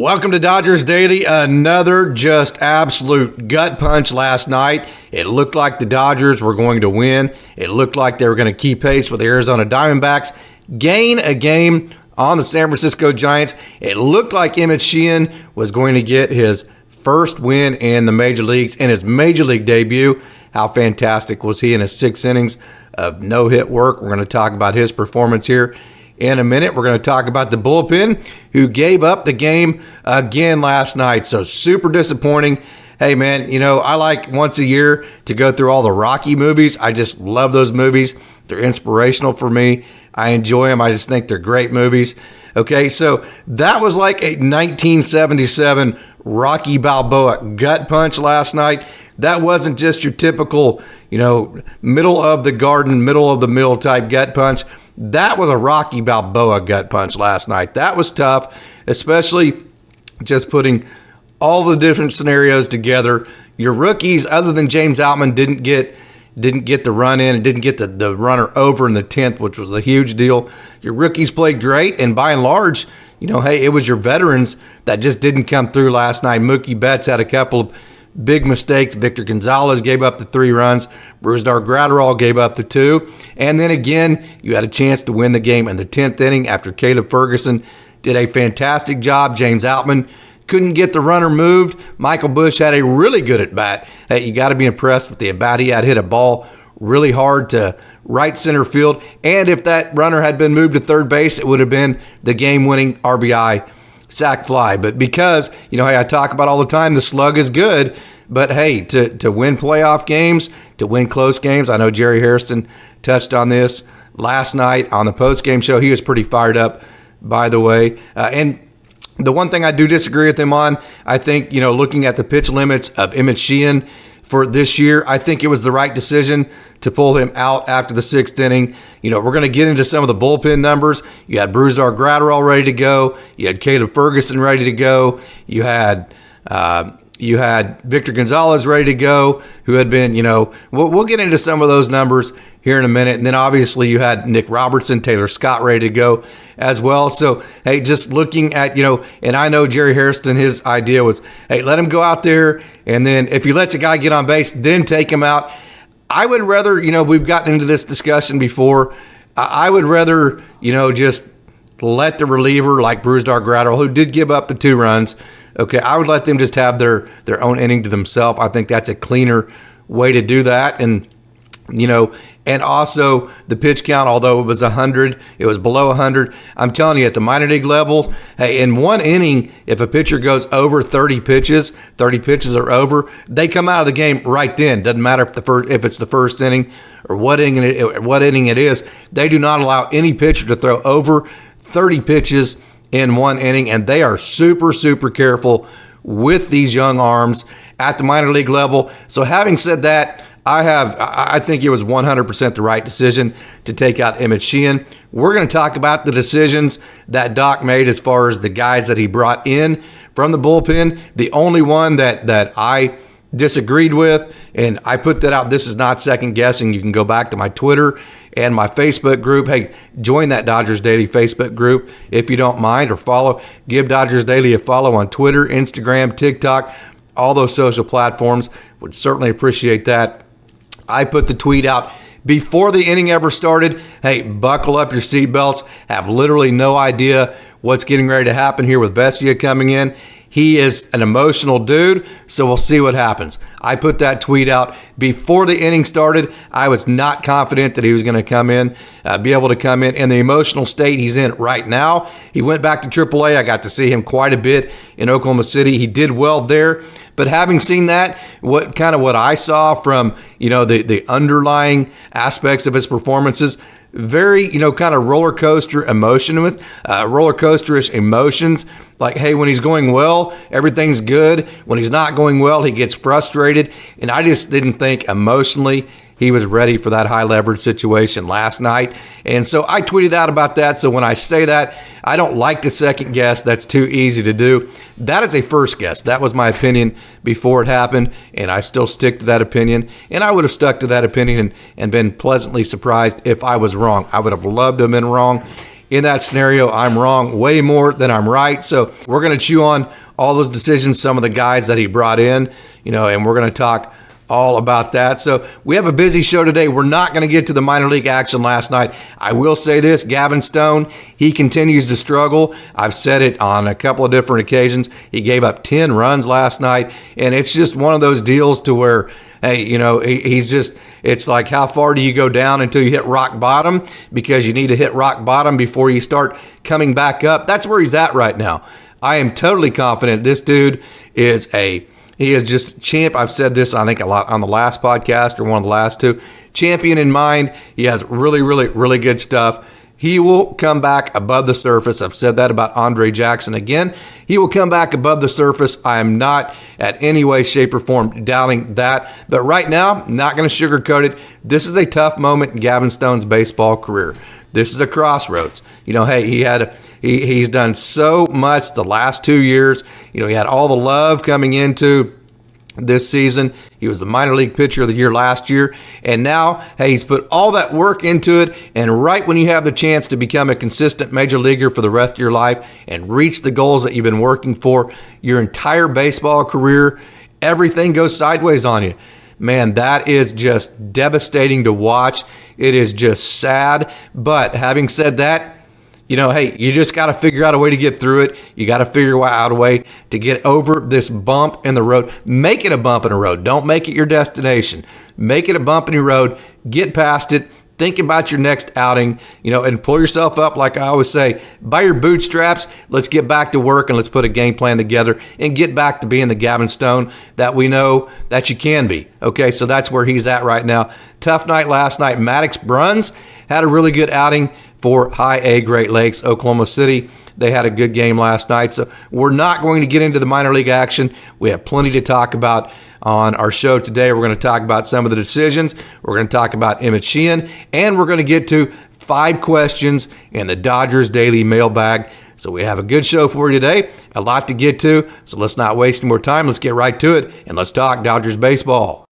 Welcome to Dodgers Daily. Another just absolute gut punch last night. It looked like the Dodgers were going to win. It looked like they were going to keep pace with the Arizona Diamondbacks, gain a game on the San Francisco Giants. It looked like Emmet Sheehan was going to get his first win in the major leagues in his major league debut. How fantastic was he in his 6 innings of no-hit work? We're going to talk about his performance here in a minute. We're going to talk about the bullpen, who gave up the game again last night. So super disappointing. Hey, man, I like once a year to go through all the Rocky movies. I just love those movies. They're inspirational for me. I enjoy them. I just think they're great movies. Okay, so that was like a 1977 Rocky Balboa gut punch last night. That wasn't just your typical, middle of the garden, middle of the mill type gut punch. That was a Rocky Balboa gut punch last night. That was tough, especially just putting all the different scenarios together. Your rookies, other than James Outman, didn't get the run in and didn't get the runner over in the 10th, which was a huge deal. Your rookies played great, and by and large, hey, it was your veterans that just didn't come through last night. Mookie Betts had a couple of big mistakes. Victor Gonzalez gave up the 3 runs. Brusdar Graterol gave up the 2. And then again, you had a chance to win the game in the 10th inning after Caleb Ferguson did a fantastic job. James Outman couldn't get the runner moved. Michaelbusch had a really good at-bat. Hey, you got to be impressed with the at-bat. He had hit a ball really hard to right center field. And if that runner had been moved to third base, it would have been the game-winning RBI sac fly. But because, hey, I talk about all the time, the slug is good. But, hey, to win playoff games, to win close games, I know Jerry Hairston touched on this last night on the post-game show. He was pretty fired up, by the way. And the one thing I do disagree with him on, I think, looking at the pitch limits of Emmet Sheehan for this year, I think it was the right decision to pull him out after the 6th inning. We're going to get into some of the bullpen numbers. You had Brusdar Graterol ready to go. You had Caleb Ferguson ready to go. You had Victor Gonzalez ready to go, who had been, we'll get into some of those numbers here in a minute. And then obviously you had Nick Robertson, Taylor Scott ready to go as well. So, hey, just looking at, and I know Jerry Hairston, his idea was, hey, let him go out there. And then if he lets a guy get on base, then take him out. I would rather, we've gotten into this discussion before. I would rather, just let the reliever like Brusdar Graterol, who did give up the 2 runs, okay, I would let them just have their own inning to themselves. I think that's a cleaner way to do that. And, and also the pitch count, although it was 100, it was below 100. I'm telling you, at the minor league level, hey, in one inning, if a pitcher goes over 30 pitches are over, they come out of the game right then. Doesn't matter if it's the first inning or what inning it is. They do not allow any pitcher to throw over 30 pitches in one inning, and they are super, super careful with these young arms at the minor league level. So having said that, I think it was 100% the right decision to take out Emmet Sheehan. We're going to talk about the decisions that Doc made as far as the guys that he brought in from the bullpen. The only one that I disagreed with, and I put that out, this is not second guessing. You can go back to my Twitter and my Facebook group. Hey, join that Dodgers Daily Facebook group if you don't mind, or give Dodgers Daily a follow on Twitter, Instagram, TikTok, all those social platforms. Would certainly appreciate that. I put the tweet out before the inning ever started. Hey, buckle up your seatbelts. Have literally no idea what's getting ready to happen here with Vesia coming in. He is an emotional dude, so we'll see what happens. I put that tweet out before the inning started. I was not confident that he was going to come in, be able to come in the emotional state he's in right now. He went back to AAA. I got to see him quite a bit in Oklahoma City. He did well there. But having seen that, what I saw from, the underlying aspects of his performances, very, kind of roller coasterish emotions. Like, hey, when he's going well, everything's good. When he's not going well, he gets frustrated. And I just didn't think emotionally he was ready for that high leverage situation last night. And so I tweeted out about that. So when I say that, I don't like to second guess. That's too easy to do. That is a first guess. That was my opinion before it happened, and I still stick to that opinion. And I would have stuck to that opinion and been pleasantly surprised if I was wrong. I would have loved to have been wrong. in that scenario, I'm wrong way more than I'm right. So we're going to chew on all those decisions, some of the guys that he brought in, and we're going to talk all about that. So we have a busy show today. We're not going to get to the minor league action last night. I will say this, Gavinstone, he continues to struggle. I've said it on a couple of different occasions. He gave up 10 runs last night, and it's just one of those deals to where, hey, it's like, how far do you go down until you hit rock bottom? Because you need to hit rock bottom before you start coming back up. That's where he's at right now. I am totally confident this dude he is just champ. I've said this, I think, a lot on the last podcast or one of the last two. Champion in mind. He has really, really, really good stuff. He will come back above the surface. I've said that about Andre Jackson again. He will come back above the surface. I am not at any way, shape, or form doubting that. But right now, not going to sugarcoat it. This is a tough moment in Gavinstone's baseball career. This is a crossroads. Hey, he's done so much the last 2 years. He had all the love coming into this season. He was the minor league pitcher of the year last year. And now, hey, he's put all that work into it. And right when you have the chance to become a consistent major leaguer for the rest of your life and reach the goals that you've been working for your entire baseball career, everything goes sideways on you. Man, that is just devastating to watch. It is just sad. But having said that, hey, you just got to figure out a way to get through it. You got to figure out a way to get over this bump in the road. Make it a bump in the road. Don't make it your destination. Make it a bump in your road. Get past it. Think about your next outing, and pull yourself up. Like I always say, by your bootstraps. Let's get back to work and let's put a game plan together and get back to being the Gavin Stone that we know that you can be. Okay, so that's where he's at right now. Tough night last night. Maddox Bruns had a really good outing for High A Great Lakes, Oklahoma City. They had a good game last night. So we're not going to get into the minor league action. We have plenty to talk about on our show today. We're going to talk about some of the decisions. We're going to talk about Emmet Sheehan, and we're going to get to 5 questions in the Dodgers Daily Mailbag. So we have a good show for you today, a lot to get to. So let's not waste any more time. Let's get right to it, and let's talk Dodgers baseball.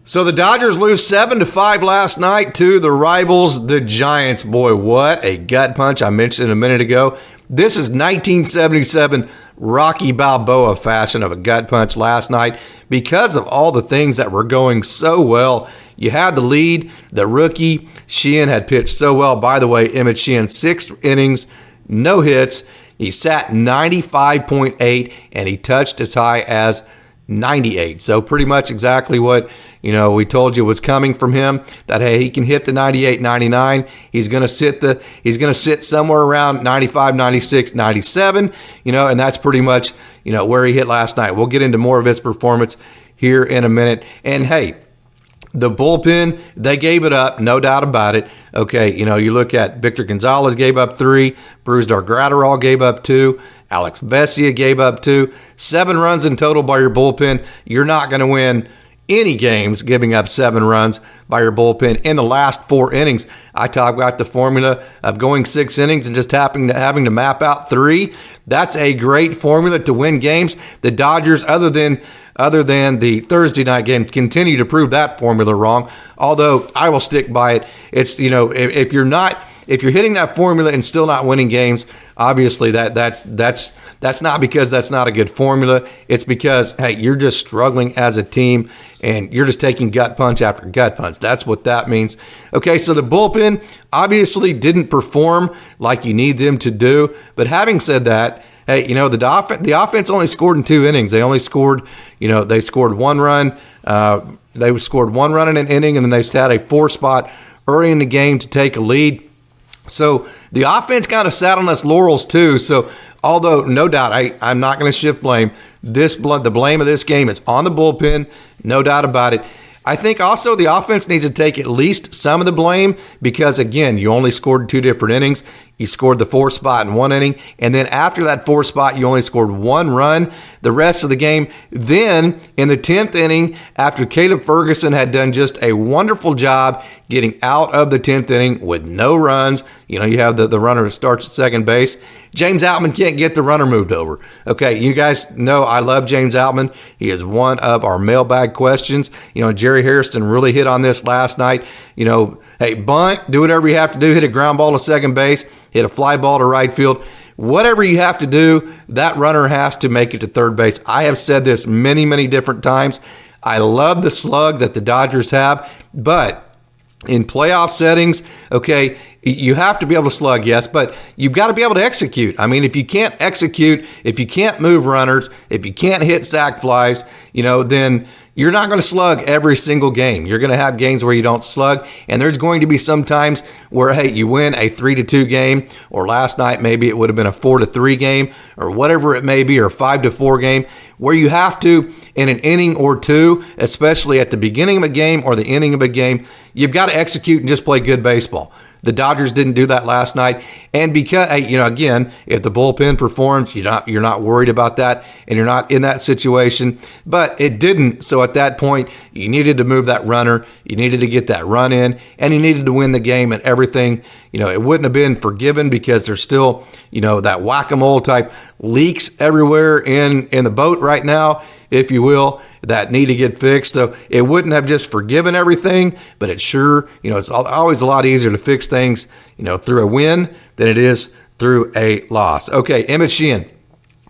So the Dodgers lose 7-5 last night to the rivals, the Giants. Boy, what a gut punch. I mentioned a minute ago. This is 1977 Rocky Balboa fashion of a gut punch last night because of all the things that were going so well. You had the lead. The rookie, Sheehan, had pitched so well. By the way, Emmet Sheehan, 6 innings, no hits. He sat 95.8, and he touched as high as 98. So pretty much exactly what we told you was coming from him, that hey, he can hit the 98, 99. He's going to sit somewhere around 95, 96, 97, and that's pretty much where he hit last night. We'll get into more of his performance here in a minute. And hey, the bullpen, they gave it up, no doubt about it. Okay, you look at Victor Gonzalez gave up 3, Brusdar Graterol gave up 2, alexvesia gave up 2, 7 runs in total by your bullpen. You're not going to win any games giving up 7 runs by your bullpen in the last 4 innings. I talk about the formula of going 6 innings and just having to map out 3. That's a great formula to win games. The Dodgers, other than the Thursday night game, continue to prove that formula wrong. Although I will stick by it. It's if you're hitting that formula and still not winning games, obviously that's not because that's not a good formula. It's because, hey, you're just struggling as a team and you're just taking gut punch after gut punch. That's what that means. Okay, so the bullpen obviously didn't perform like you need them to do. But having said that, hey, the offense only scored in 2 innings. They only scored, they scored 1 run. They scored 1 run in an inning, and then they had a 4 spot early in the game to take a lead. So the offense kind of sat on its laurels too. So although no doubt I'm not going to shift blame, the blame of this game is on the bullpen, no doubt about it. I think also the offense needs to take at least some of the blame because, again, you only scored 2 different innings. You scored the 4th spot in 1 inning, and then after that 4th spot, you only scored 1 run the rest of the game. Then in the 10th inning, after Caleb Ferguson had done just a wonderful job getting out of the 10th inning with no runs, you have the runner that starts at second base, James Outman can't get the runner moved over. Okay, you guys know I love James Outman. He is one of our mailbag questions. Jerry Hairston really hit on this last night. Hey, bunt, do whatever you have to do, hit a ground ball to second base, hit a fly ball to right field. Whatever you have to do, that runner has to make it to third base. I have said this many, many different times. I love the slug that the Dodgers have, but in playoff settings, okay, you have to be able to slug, yes, but you've got to be able to execute. I mean, if you can't execute, if you can't move runners, if you can't hit sac flies, then you're not going to slug every single game. You're going to have games where you don't slug, and there's going to be some times where, hey, you win a 3-2 game, or last night maybe it would have been a 4-3 game, or whatever it may be, or 5-4 game, where you have to, in an inning or two, especially at the beginning of a game or the ending of a game, you've got to execute and just play good baseball. The Dodgers didn't do that last night, and because again, if the bullpen performs, you're not worried about that, and you're not in that situation. But it didn't. So at that point, you needed to move that runner, you needed to get that run in, and you needed to win the game. And everything, it wouldn't have been forgiven because there's still, that whack-a-mole type leaks everywhere in the boat right now, if you will, that need to get fixed. So it wouldn't have just forgiven everything, but it sure, it's always a lot easier to fix things, through a win than it is through a loss. Okay, Emmet Sheehan.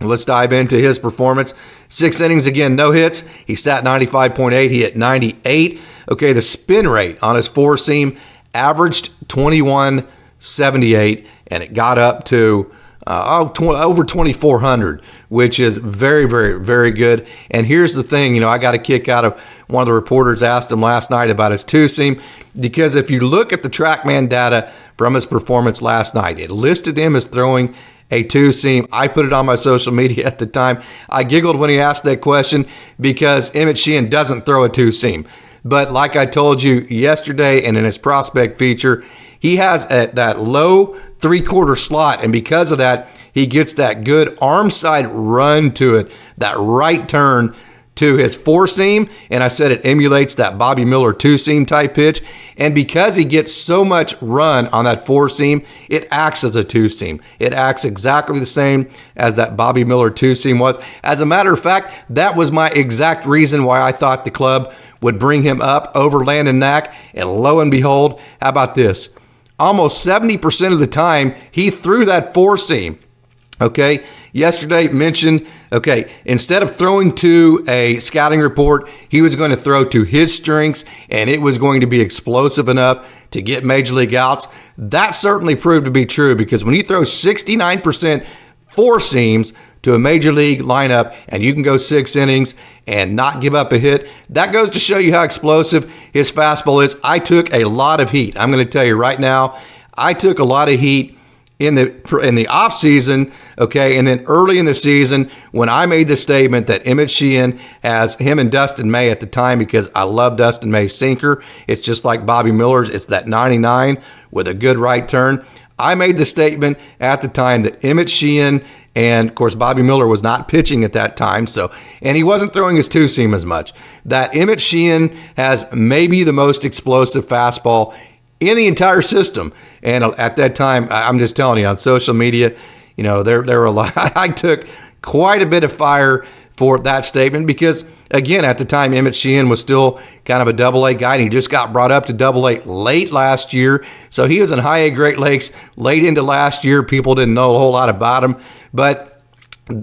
Let's dive into his performance. 6 innings, again, no hits. He sat 95.8. He hit 98. Okay, the spin rate on his 4-seam averaged 2178, and it got up to over 2,400, which is very, very, very good. And here's the thing, I got a kick out of one of the reporters asked him last night about his 2-seam, because if you look at the TrackMan data from his performance last night, it listed him as throwing a 2-seam. I put it on my social media at the time. I giggled when he asked that question because Emmet Sheehan doesn't throw a 2-seam. But like I told you yesterday and in his prospect feature, he has that low 3/4 slot, and because of that, he gets that good arm side run to it, that right turn to his 4-seam, and I said it emulates that Bobby Miller 2-seam type pitch, and because he gets so much run on that 4-seam, it acts as a 2-seam. It acts exactly the same as that Bobby Miller 2-seam was. As a matter of fact, that was my exact reason why I thought the club would bring him up over landonknack, and lo and behold, how about this? Almost 70% of the time, he threw that 4-seam. Okay, yesterday mentioned, instead of throwing to a scouting report, he was going to throw to his strengths, and it was going to be explosive enough to get major league outs. That certainly proved to be true, because when you throw 69% 4-seams to a major league lineup and you can go 6 innings and not give up a hit, that goes to show you how explosive his fastball is. I took a lot of heat. I'm going to tell you right now, I took a lot of heat in the off season, and then early in the season when I made the statement that Emmet Sheehan has him and Dustin May at the time, because I love Dustin May's sinker. It's just like Bobby Miller's. It's that 99 with a good right turn. I made the statement at the time that Emmet Sheehan, and of course Bobby Miller was not pitching at that time, and he wasn't throwing his 2-seam as much, that Emmet Sheehan has maybe the most explosive fastball in the entire system. And at that time, I'm just telling you, on social media, there were a lot. I took quite a bit of fire for that statement because, again, at the time, Emmet Sheehan was still kind of a Double-A guy, and he just got brought up to Double-A late last year. So he was in High-A Great Lakes late into last year. People didn't know a whole lot about him. But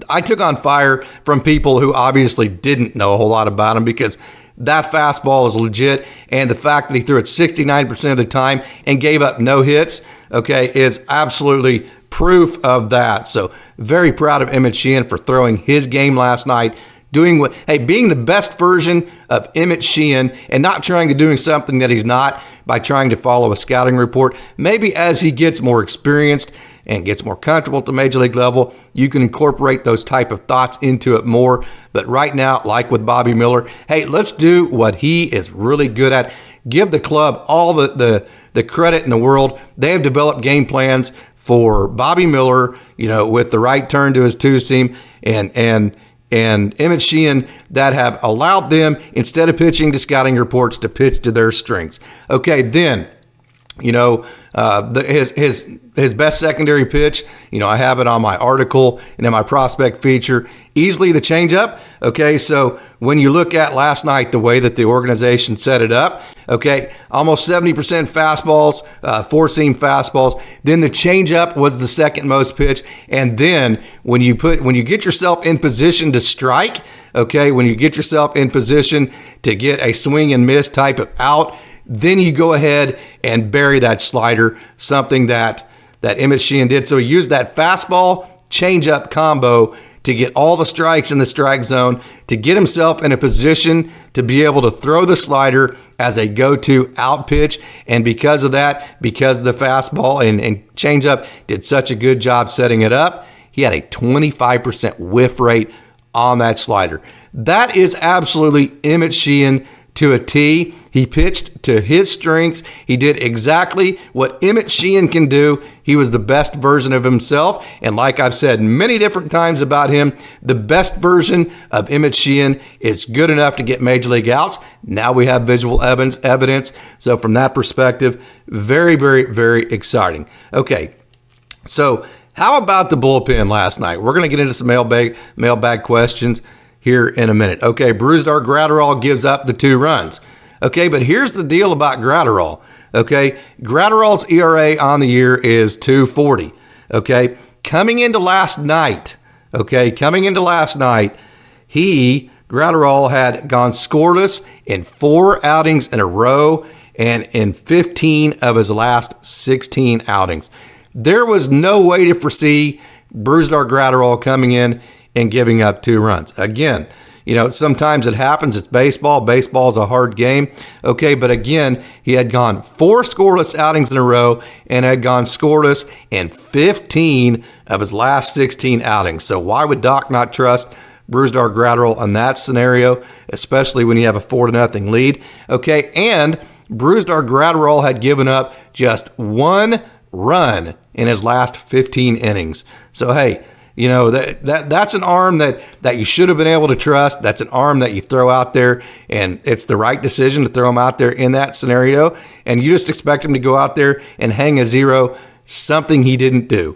I took on fire from people who obviously didn't know a whole lot about him, because that fastball is legit, and the fact that he threw it 69% of the time and gave up no hits, is absolutely proof of that. So very proud of Emmet Sheehan for throwing his game last night, being the best version of Emmet Sheehan, and not trying to do something that he's not by trying to follow a scouting report. Maybe as he gets more experienced and gets more comfortable at the major league level, you can incorporate those type of thoughts into it more. But right now, like with Bobby Miller, let's do what he is really good at. Give the club all the credit in the world. They have developed game plans for Bobby Miller, with the right turn to his two-seam, and Emmet Sheehan, that have allowed them, instead of pitching to scouting reports, to pitch to their strengths. Okay, then, his best secondary pitch, I have it on my article and in my prospect feature, easily the changeup. Okay, so when you look at last night, the way that the organization set it up, okay, almost 70% fastballs, four-seam fastballs. Then the changeup was the second most pitch. And then when you get yourself in position to strike, okay, when you get yourself in position to get a swing and miss type of out, then you go ahead and bury that slider, something that Emmet Sheehan did. So he used that fastball changeup combo to get all the strikes in the strike zone, to get himself in a position to be able to throw the slider as a go-to out pitch. And because of that, because the fastball and changeup did such a good job setting it up, he had a 25% whiff rate on that slider. That is absolutely Emmet Sheehan to a T. He pitched to his strengths. He did exactly what Emmet Sheehan can do. He was the best version of himself. And like I've said many different times about him, the best version of Emmet Sheehan is good enough to get major league outs. Now we have visual evidence. So from that perspective, very, very, very exciting. Okay, so how about the bullpen last night? We're going to get into some mailbag questions here in a minute. Okay, Brusdar Graterol gives up the 2 runs. Okay, but here's the deal about Graterol. Okay, Graterol's ERA on the year is 2.40. Okay, coming into last night, Graterol had gone scoreless in 4 outings in a row and in 15 of his last 16 outings. There was no way to foresee Brusdar Graterol coming in and giving up 2 runs. Again, sometimes it happens. It's baseball. Baseball is a hard game. Okay, but again, he had gone 4 scoreless outings in a row and had gone scoreless in 15 of his last 16 outings. So why would Doc not trust Brusdar Graterol in that scenario, especially when you have a 4-0 lead? Okay, and Brusdar Graterol had given up just 1 run in his last 15 innings. So, hey, that's an arm that you should have been able to trust. That's an arm that you throw out there, and it's the right decision to throw him out there in that scenario. And you just expect him to go out there and hang a 0, something he didn't do.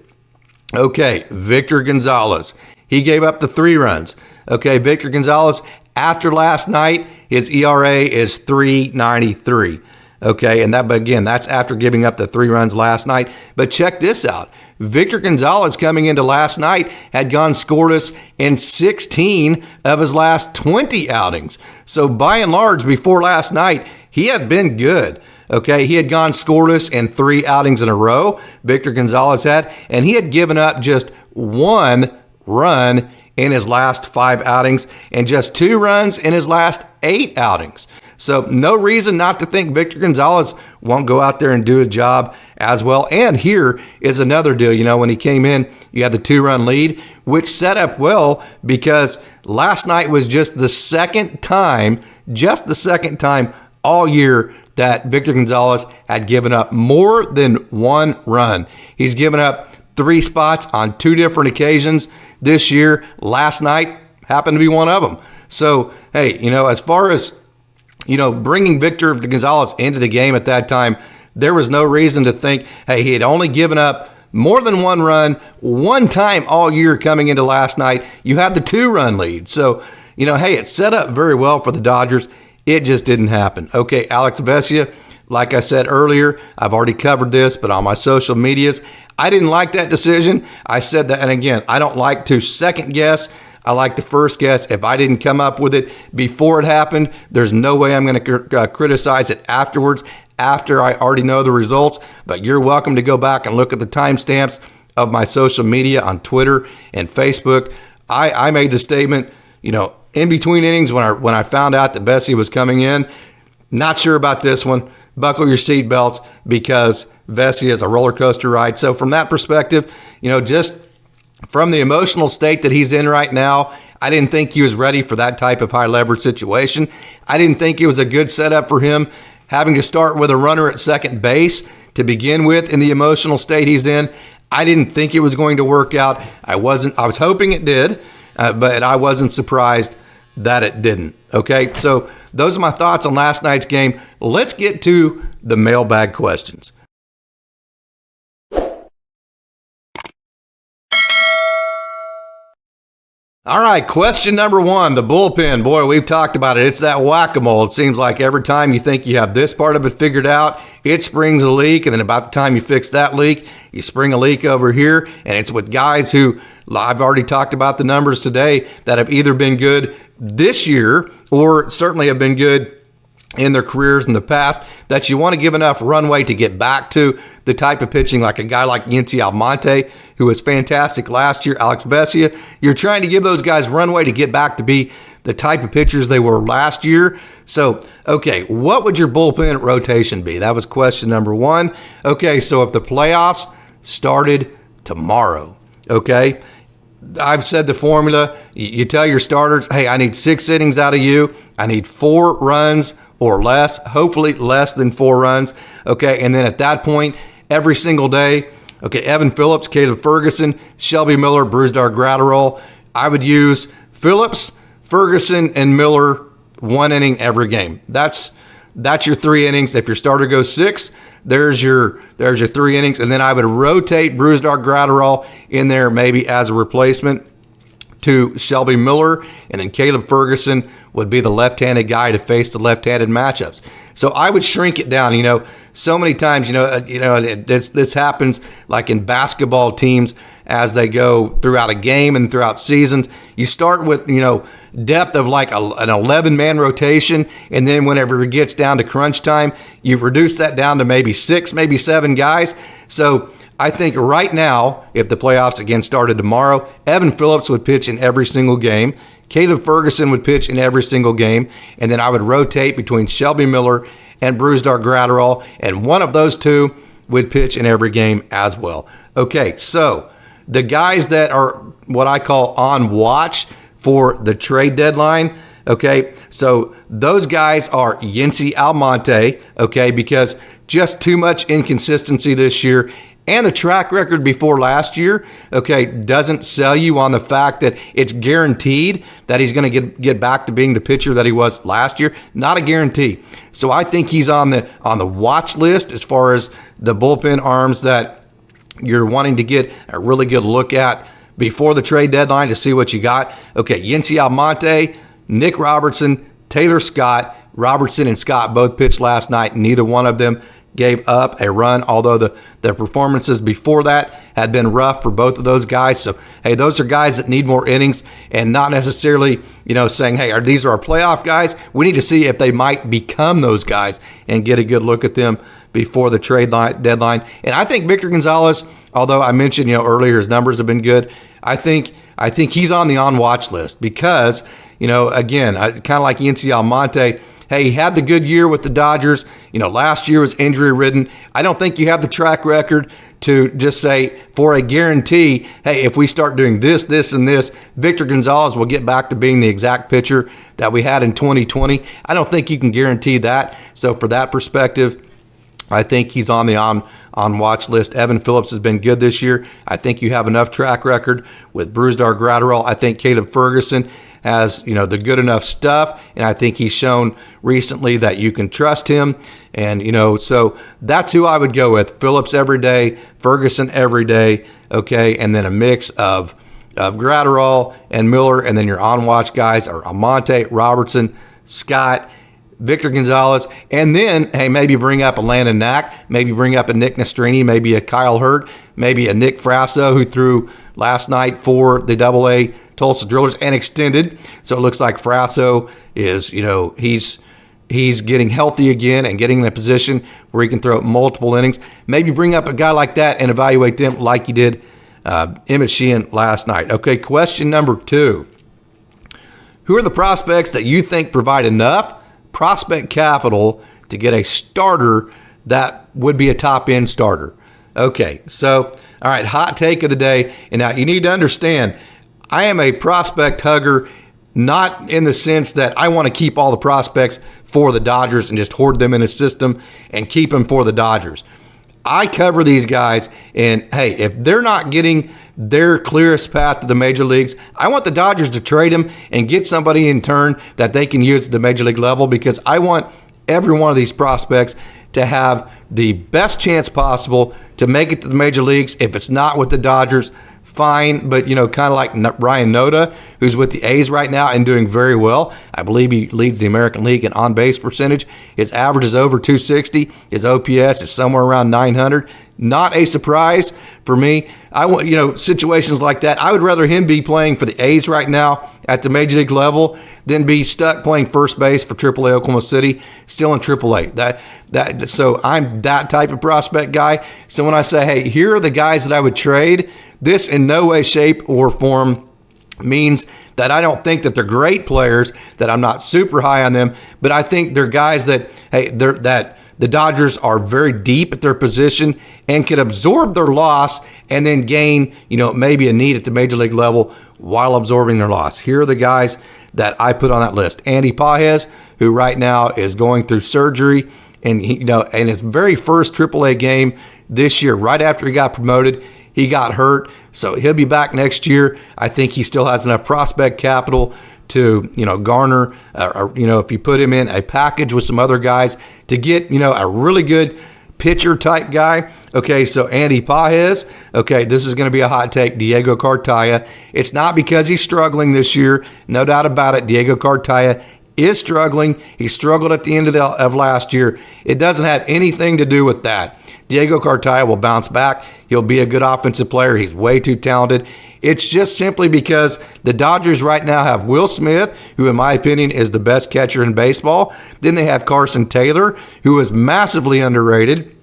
Okay, Victor Gonzalez. He gave up the 3 runs. Okay, Victor Gonzalez, after last night, his ERA is 3.93. Okay, and that's after giving up the 3 runs last night. But check this out. Victor Gonzalez, coming into last night, had gone scoreless in 16 of his last 20 outings. So by and large, before last night, he had been good. Okay, he had gone scoreless in 3 outings in a row, Victor Gonzalez had, and he had given up just 1 run in his last 5 outings and just 2 runs in his last 8 outings. So no reason not to think Victor Gonzalez won't go out there and do his job as well. And here is another deal. When he came in, you had the 2-run lead, which set up well because last night was just the second time all year that Victor Gonzalez had given up more than 1 run. He's given up 3 spots on 2 different occasions this year. Last night happened to be one of them. So, hey, as far as bringing Victor Gonzalez into the game at that time, there was no reason to think, hey, he had only given up more than 1 run 1 time all year coming into last night. You had the 2-run lead. So, hey, it set up very well for the Dodgers. It just didn't happen. Okay, alexvesia, like I said earlier, I've already covered this, but on my social medias, I didn't like that decision. I said that, and again, I don't like to second guess. I like to first guess. If I didn't come up with it before it happened, there's no way I'm going to criticize it afterwards, after I already know the results. But you're welcome to go back and look at the timestamps of my social media on Twitter and Facebook. I made the statement, in between innings when I found out that Vesia was coming in. Not sure about this one. Buckle your seatbelts because Vesia is a roller coaster ride. So from that perspective, just from the emotional state that he's in right now, I didn't think he was ready for that type of high leverage situation. I didn't think it was a good setup for him having to start with a runner at second base to begin with in the emotional state he's in. I didn't think it was going to work out. I was hoping it did, but I wasn't surprised that it didn't. Okay, so those are my thoughts on last night's game. Let's get to the mailbag questions. All right, question number one, the bullpen. Boy, we've talked about it. It's that whack-a-mole. It seems like every time you think you have this part of it figured out, it springs a leak, and then about the time you fix that leak, you spring a leak over here, and it's with guys who, I've already talked about the numbers today, that have either been good this year or certainly have been good in their careers in the past, that you want to give enough runway to get back to the type of pitching like a guy like Yency Almonte, who was fantastic last year, alexvesia. You're trying to give those guys runway to get back to be the type of pitchers they were last year. So, okay, what would your bullpen rotation be? That was question number one. Okay, so if the playoffs started tomorrow, okay, I've said the formula. You tell your starters, hey, I need 6 innings out of you. I need 4 runs or less, hopefully less than 4 runs. Okay, and then at that point, every single day, okay, Evan Phillips, Caleb Ferguson, Shelby Miller, Brusdar Graterol. I would use Phillips, Ferguson, and Miller 1 inning every game. That's your 3 innings. If your starter goes 6, there's your 3 innings. And then I would rotate Brusdar Graterol in there maybe as a replacement to Shelby Miller, and then Caleb Ferguson would be the left-handed guy to face the left-handed matchups. So I would shrink it down. So many times, this happens like in basketball teams as they go throughout a game and throughout seasons. You start with, depth of like an 11-man rotation, and then whenever it gets down to crunch time, you reduce that down to maybe 6, maybe 7 guys. So I think right now, if the playoffs again started tomorrow, Evan Phillips would pitch in every single game. Caleb Ferguson would pitch in every single game. And then I would rotate between Shelby Miller and Brusdar Graterol. And one of those two would pitch in every game as well. Okay, so the guys that are what I call on watch for the trade deadline, okay, so those guys are Yency Almonte, okay, because just too much inconsistency this year. And the track record before last year, okay, doesn't sell you on the fact that it's guaranteed that he's going to get back to being the pitcher that he was last year. Not a guarantee. So I think he's on the watch list as far as the bullpen arms that you're wanting to get a really good look at before the trade deadline to see what you got. Okay, Yency Almonte, Nick Robertson, Taylor Scott. Robertson and Scott both pitched last night. Neither one of them gave up a run, although the performances before that had been rough for both of those guys. So, hey, those are guys that need more innings, and not necessarily, saying, hey, these are our playoff guys. We need to see if they might become those guys and get a good look at them before the trade deadline. And I think Victor Gonzalez, although I mentioned, earlier his numbers have been good, I think he's on the on-watch list because, again, kind of like Yency Almonte, hey, he had the good year with the Dodgers. Last year was injury-ridden. I don't think you have the track record to just say for a guarantee, hey, if we start doing this, this, and this, Victor Gonzalez will get back to being the exact pitcher that we had in 2020. I don't think you can guarantee that. So for that perspective, I think he's on the on-watch list. Evan Phillips has been good this year. I think you have enough track record with Brusdar Graterol. I think Caleb Ferguson has, the good enough stuff, and I think he's shown recently that you can trust him. And, so that's who I would go with. Phillips every day, Ferguson every day, okay, and then a mix of Graterol and Miller, and then your on-watch guys are Almonte, Robertson, Scott, Victor Gonzalez, and then, hey, maybe bring up a landonknack, maybe bring up a Nick Nastrini, maybe a Kyle Hurt, maybe a Nick Frasso, who threw last night for the AA Tulsa Drillers and extended. So it looks like Frasso is, he's getting healthy again and getting in a position where he can throw multiple innings. Maybe bring up a guy like that and evaluate them like you did Emmet Sheehan last night. Okay, question number 2. Who are the prospects that you think provide enough prospect capital to get a starter that would be a top-end starter? Okay, so, all right, hot take of the day. And now you need to understand, I am a prospect hugger, not in the sense that I want to keep all the prospects for the Dodgers and just hoard them in a system and keep them for the Dodgers. I cover these guys, and hey, if they're not getting their clearest path to the major leagues, I want the Dodgers to trade them and get somebody in turn that they can use at the major league level, because I want every one of these prospects to have the best chance possible to make it to the major leagues. If it's not with the Dodgers, fine, but kind of like Ryan Noda, who's with the A's right now and doing very well. I believe he leads the American League in on-base percentage. His average is over 260. His OPS is somewhere around 900. Not a surprise for me. I want, situations like that. I would rather him be playing for the A's right now at the major league level than be stuck playing first base for AAA Oklahoma City, still in AAA. So I'm that type of prospect guy. So when I say, hey, here are the guys that I would trade, this in no way, shape, or form means that I don't think that they're great players, that I'm not super high on them, but I think they're guys that, hey, that the Dodgers are very deep at their position and can absorb their loss and then gain, maybe a need at the major league level while absorbing their loss. Here are the guys that I put on that list. Andypages, who right now is going through surgery, and in his very first AAA game this year, right after he got promoted, he got hurt, so he'll be back next year. I think he still has enough prospect capital to, garner, if you put him in a package with some other guys to get, a really good pitcher type guy. Okay, so Andypages. Okay, this is going to be a hot take. Diegocartaya. It's not because he's struggling this year. No doubt about it. Diegocartaya is struggling. He struggled at the end of last year. It doesn't have anything to do with that. Diegocartaya will bounce back. He'll be a good offensive player. He's way too talented. It's just simply because the Dodgers right now have Will Smith, who in my opinion is the best catcher in baseball. Then they have Carson Taylor, who is massively underrated.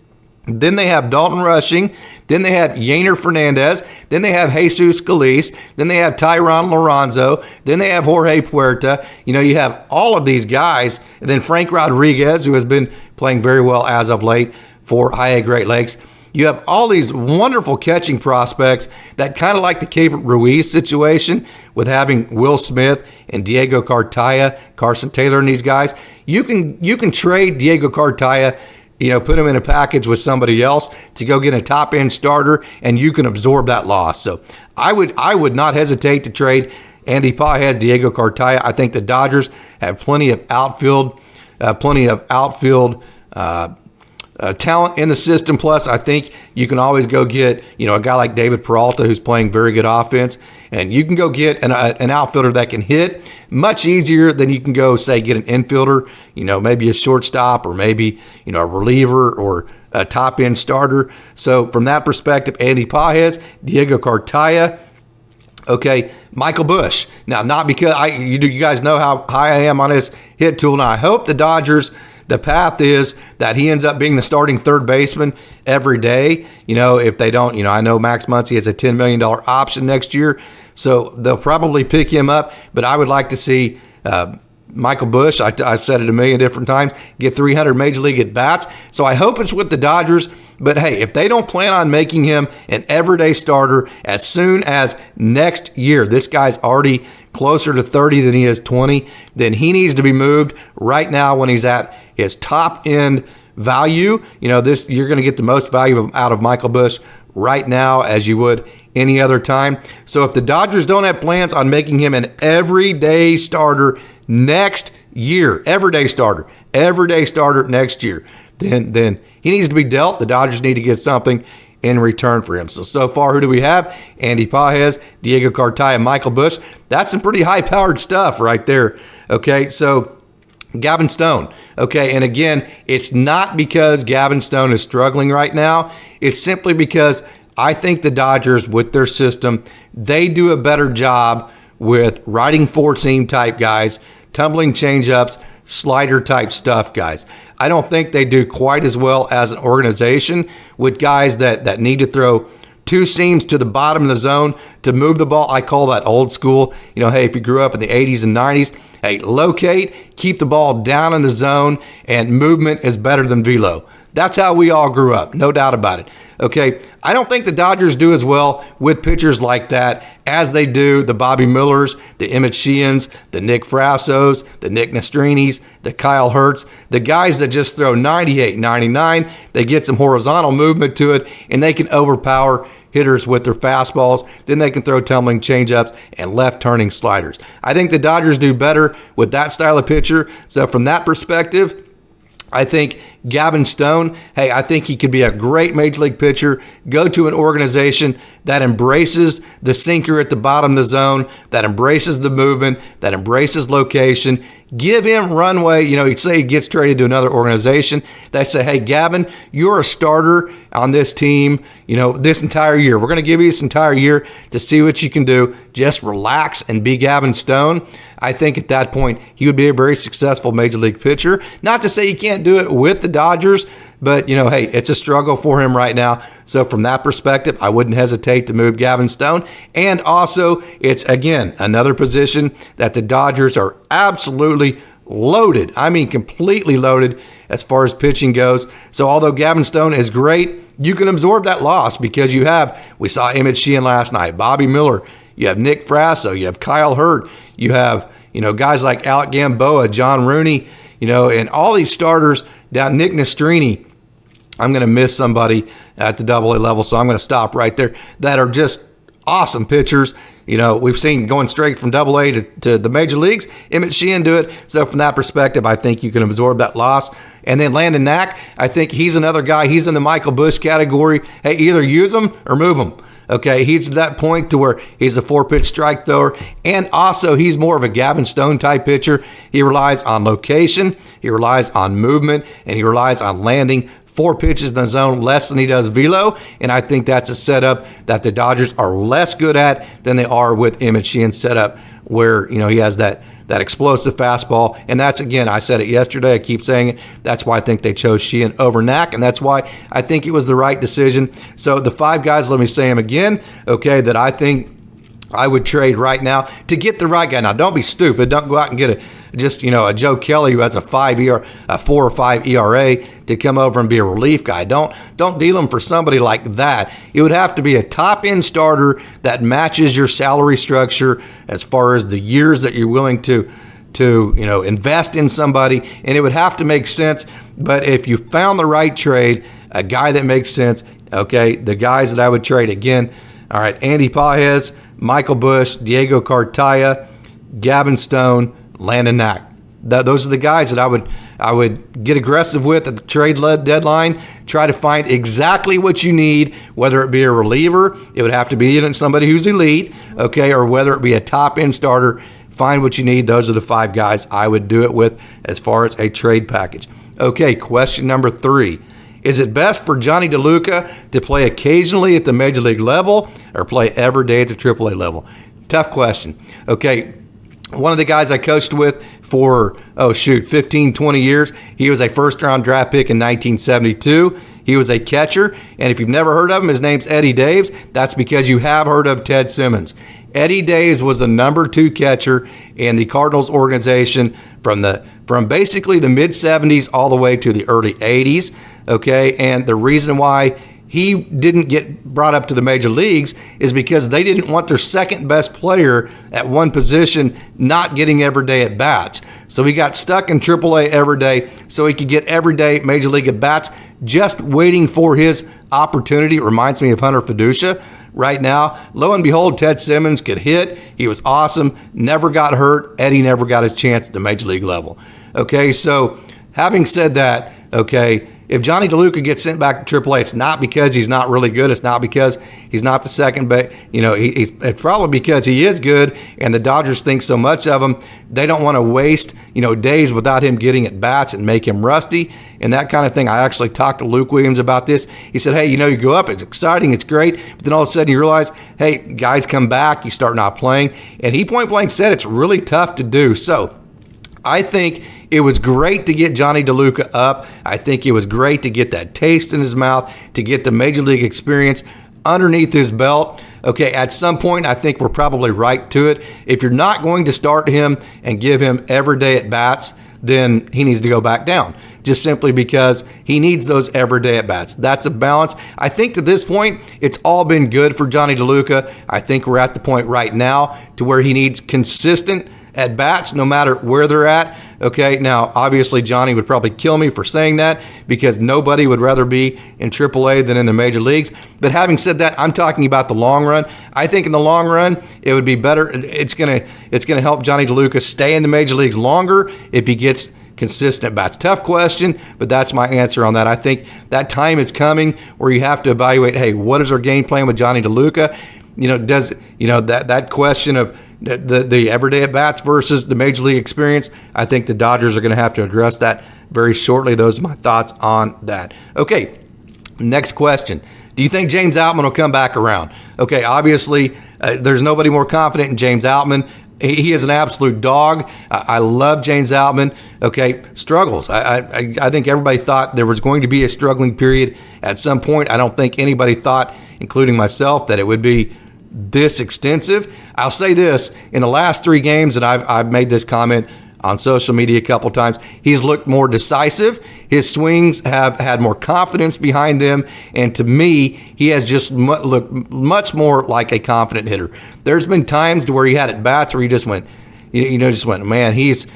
Then they have Dalton Rushing. Then they have Yainer Fernandez. Then they have Jesus Scalise. Then they have Tyron Lorenzo. Then they have Jorge Puerta. You have all of these guys. And then Frank Rodriguez, who has been playing very well as of late for High-A Great Lakes. You have all these wonderful catching prospects that kind of like the Keibert Ruiz situation with having Will Smith and Diegocartaya, Carson Taylor, and these guys. You can trade Diegocartaya, put him in a package with somebody else to go get a top-end starter, and you can absorb that loss. So I would not hesitate to trade Andypages, Diegocartaya. I think the Dodgers have plenty of outfield talent in the system. Plus, I think you can always go get, a guy like David Peralta, who's playing very good offense, and you can go get an outfielder that can hit much easier than you can go, say, get an infielder, maybe a shortstop or maybe, a reliever or a top-end starter. So from that perspective, Andypages, Diegocartaya. Okay, michaelbusch. Now, not because you guys know how high I am on his hit tool. Now, I hope the Dodgers, the path is that he ends up being the starting third baseman every day. If they don't, I know Max Muncy has a $10 million option next year, so they'll probably pick him up. But I would like to see michaelbusch, I've said it a million different times, get 300 major league at-bats. So I hope it's with the Dodgers. But hey, if they don't plan on making him an everyday starter as soon as next year, this guy's already closer to 30 than he is 20, then he needs to be moved right now when he's at his top end value. You're going to get the most value out of michaelbusch right now as you would any other time. So if the Dodgers don't have plans on making him an everyday starter next year, everyday starter next year, then he needs to be dealt. The Dodgers need to get something in return for him. So far, who do we have? Andypages, Diegocartaya, michaelbusch. That's some pretty high-powered stuff right there. Okay, so Gavinstone. Okay, and again, it's not because Gavinstone is struggling right now. It's simply because I think the Dodgers, with their system, they do a better job with riding four-seam type guys, tumbling changeups, slider type stuff guys. I don't think they do quite as well as an organization with guys that need to throw two seams to the bottom of the zone to move the ball. I call that old school. Hey, if you grew up in the 80s and 90s, hey, locate, keep the ball down in the zone, and movement is better than velo. That's how we all grew up, no doubt about it. Okay, I don't think the Dodgers do as well with pitchers like that as they do the Bobby Millers, the Emmet Sheehans, the Nick Frassos, the Nick Nestrinis, the Kyle Hertz, the guys that just throw 98, 99. They get some horizontal movement to it, and they can overpower hitters with their fastballs. Then they can throw tumbling changeups and left-turning sliders. I think the Dodgers do better with that style of pitcher. So from that perspective, I think Gavinstone, hey, I think he could be a great major league pitcher. Go to an organization that embraces the sinker at the bottom of the zone, that embraces the movement, that embraces location. Give him runway. You say he gets traded to another organization. They say, hey, Gavin, you're a starter on this team, this entire year. We're going to give you this entire year to see what you can do. Just relax and be Gavin Stone. I think at that point, he would be a very successful major league pitcher. Not to say he can't do it with the Dodgers, but, hey, it's a struggle for him right now. So from that perspective, I wouldn't hesitate to move Gavin Stone. And also, it's, again, another position that the Dodgers are absolutely loaded. I mean, completely loaded as far as pitching goes. So although Gavin Stone is great, you can absorb that loss because we saw Emmet Sheehan last night, Bobby Miller, you have Nick Frasso, you have Kyle Hurt, you have, guys like Alec Gamboa, John Rooney, and all these starters down, Nick Nestrini. I'm going to miss somebody at the AA level, so I'm going to stop right there, that are just awesome pitchers. We've seen going straight from AA to the major leagues, Emmet Sheehan do it. So from that perspective, I think you can absorb that loss. And then landonknack, I think he's another guy. He's in the michaelbusch category. Hey, either use him or move him. Okay, he's at that point to where he's a 4-pitch strike thrower, and also he's more of a Gavin Stone type pitcher. He relies on location, he relies on movement, and he relies on landing 4 pitches in the zone less than he does velo, and I think that's a setup that the Dodgers are less good at than they are with Emmet Sheehan's setup, where he has that explosive fastball. And that's, again, I said it yesterday, I keep saying it, that's why I think they chose Sheehan over Knack, and that's why I think it was the right decision. So the 5 guys, let me say them again, okay, that I think I would trade right now to get the right guy. Now, don't be stupid. Don't go out and get a Joe Kelly who has a 4 or 5 ERA to come over and be a relief guy. Don't deal him for somebody like that. It would have to be a top-end starter that matches your salary structure as far as the years that you're willing to invest in somebody, and it would have to make sense. But if you found the right trade, a guy that makes sense, okay, the guys that I would trade again, all right, andypages, michaelbusch, diegocartaya, Gavin Stone, landonknack. Those are the guys that I would get aggressive with at the trade deadline. Try to find exactly what you need, whether it be a reliever, it would have to be even somebody who's elite, okay, or whether it be a top-end starter. Find what you need. Those are the 5 guys I would do it with as far as a trade package. Okay, question number 3. Is it best for Jonny DeLuca to play occasionally at the major league level or play every day at the AAA level? Tough question. Okay, one of the guys I coached with for, 15, 20 years, he was a first-round draft pick in 1972. He was a catcher, and if you've never heard of him, his name's Eddie Daves. That's because you have heard of Ted Simmons. Eddie Daves was the number 2 catcher in the Cardinals organization from basically the mid-70s all the way to the early 80s, okay? And the reason why he didn't get brought up to the major leagues is because they didn't want their second best player at one position not getting everyday at bats. So he got stuck in AAA every day so he could get everyday major league at bats, just waiting for his opportunity. It reminds me of Hunter Fiducia right now. Lo and behold, Ted Simmons could hit. He was awesome, never got hurt. Eddie never got his chance at the major league level. Okay, so having said that, okay, if Jonny DeLuca gets sent back to AAA, it's not because he's not really good. It's not because he's not the second, but it's probably because he is good, and the Dodgers think so much of him. They don't want to waste days without him getting at bats and make him rusty and that kind of thing. I actually talked to Luke Williams about this. He said, hey, you go up, it's exciting, it's great, but then all of a sudden you realize, hey, guys come back, you start not playing, and he point blank said it's really tough to do. So I think it was great to get Jonny DeLuca up. I think it was great to get that taste in his mouth, to get the major league experience underneath his belt. Okay, at some point, I think we're probably right to it. If you're not going to start him and give him every day at bats, then he needs to go back down. just simply because he needs those everyday at-bats. That's a balance. I think to this point, it's all been good for Jonny DeLuca. I think we're at the point right now to where he needs consistent at-bats no matter where they're at. Okay, now obviously Johnny would probably kill me for saying that because nobody would rather be in AAA than in the major leagues. But having said that, I'm talking about the long run. I think in the long run, it would be better. It's gonna help Jonny DeLuca stay in the major leagues longer if he gets consistent bats. Tough question, but that's my answer on that. I think that time is coming where you have to evaluate, hey, what is our game plan with Jonny DeLuca? Does that question of the everyday at-bats versus the major league experience, I think the Dodgers are going to have to address that very shortly. Those are my thoughts on that. Okay, next question. Do you think James Outman will come back around? Okay, obviously, there's nobody more confident in James Outman. He is an absolute dog. I love James Outman. Okay, struggles. I think everybody thought there was going to be a struggling period at some point. I don't think anybody thought, including myself, that it would be this extensive. I'll say this, in the last 3 games, and I've made this comment on social media a couple times, he's looked more decisive. His swings have had more confidence behind them, and to me, he has just looked much more like a confident hitter. There's been times to where he had at bats where he just went, man, he's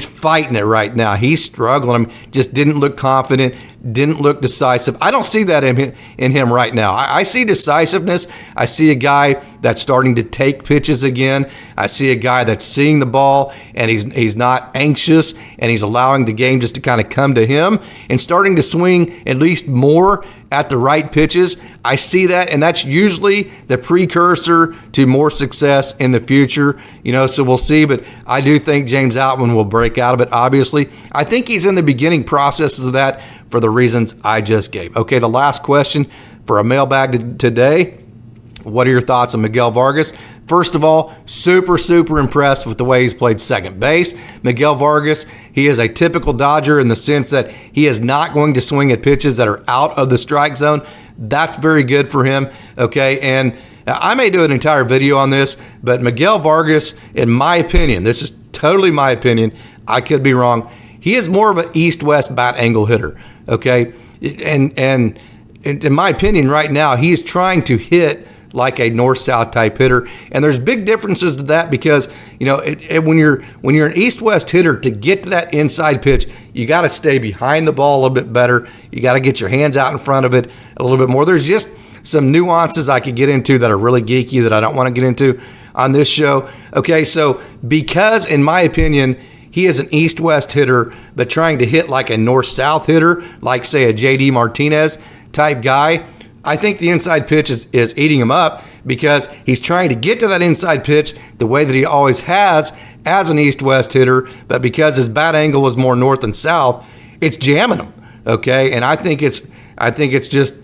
fighting it right now. He's struggling. Just didn't look confident, didn't look decisive. I don't see that in him right now. I see decisiveness. I see a guy that's starting to take pitches again. I see a guy that's seeing the ball, and he's not anxious, and he's allowing the game just to kind of come to him and starting to swing at least more at the right pitches. I see that, and that's usually the precursor to more success in the future. So we'll see, but I do think James Outman will break out of it, obviously. I think he's in the beginning processes of that for the reasons I just gave. Okay, the last question for a mailbag today. What are your thoughts on Miguel Vargas? First of all, super impressed with the way he's played second base. Miguel Vargas, he is a typical Dodger in the sense that he is not going to swing at pitches that are out of the strike zone. That's very good for him, okay? And I may do an entire video on this, but Miguel Vargas, in my opinion, this is totally my opinion, I could be wrong, he is more of an east-west bat angle hitter, okay? And in my opinion right now, he's trying to hit like a north-south type hitter, and there's big differences to that because when you're an east-west hitter, to get to that inside pitch, you got to stay behind the ball a little bit better. You got to get your hands out in front of it a little bit more. There's just some nuances I could get into that are really geeky that I don't want to get into on this show. Okay, so because in my opinion he is an east-west hitter, but trying to hit like a north-south hitter, like say a JD Martinez type guy, I think the inside pitch is eating him up because he's trying to get to that inside pitch the way that he always has as an east-west hitter, but because his bat angle was more north and south, it's jamming him, okay? And I think it's just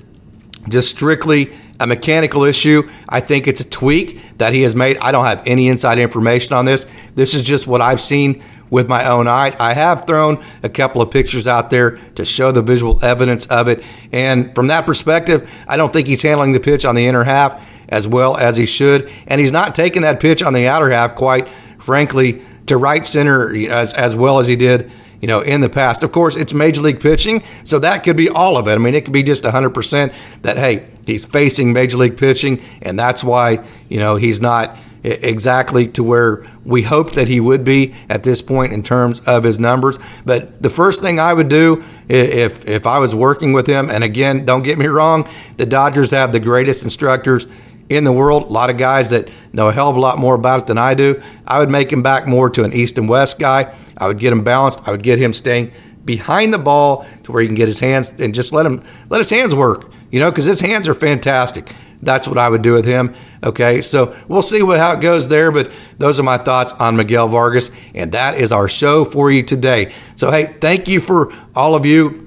strictly a mechanical issue. I think it's a tweak that he has made. I don't have any inside information on this. This is just what I've seen with my own eyes. I have thrown a couple of pictures out there to show the visual evidence of it. And from that perspective, I don't think he's handling the pitch on the inner half as well as he should. And he's not taking that pitch on the outer half, quite frankly, to right center as well as he did, in the past. Of course, it's major league pitching, so that could be all of it. I mean, it could be just 100% that, hey, he's facing major league pitching, and that's why, he's not exactly to where we hoped that he would be at this point in terms of his numbers. But the first thing I would do if I was working with him, and again, don't get me wrong, the Dodgers have the greatest instructors in the world, a lot of guys that know a hell of a lot more about it than I do. I would make him back more to an east and west guy. I would get him balanced. I would get him staying behind the ball to where he can get his hands and just let his hands work, because his hands are fantastic. That's what I would do with him. Okay, so we'll see how it goes there, but those are my thoughts on Miguel Vargas, and that is our show for you today. So, hey, thank you for all of you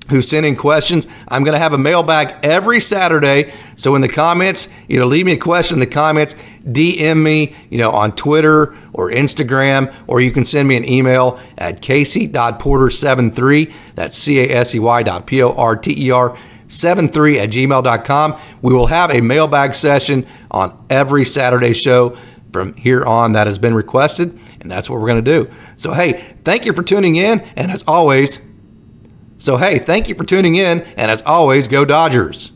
who sent in questions. I'm going to have a mailbag every Saturday, so in the comments, either leave me a question in the comments, DM me, on Twitter or Instagram, or you can send me an email at casey.porter73, that's casey.porter73 @gmail.com. We will have a mailbag session on every Saturday show from here on that has been requested, and that's what we're going to do. So, hey, thank you for tuning in, and as always, So hey, thank you for tuning in, and as always, go Dodgers.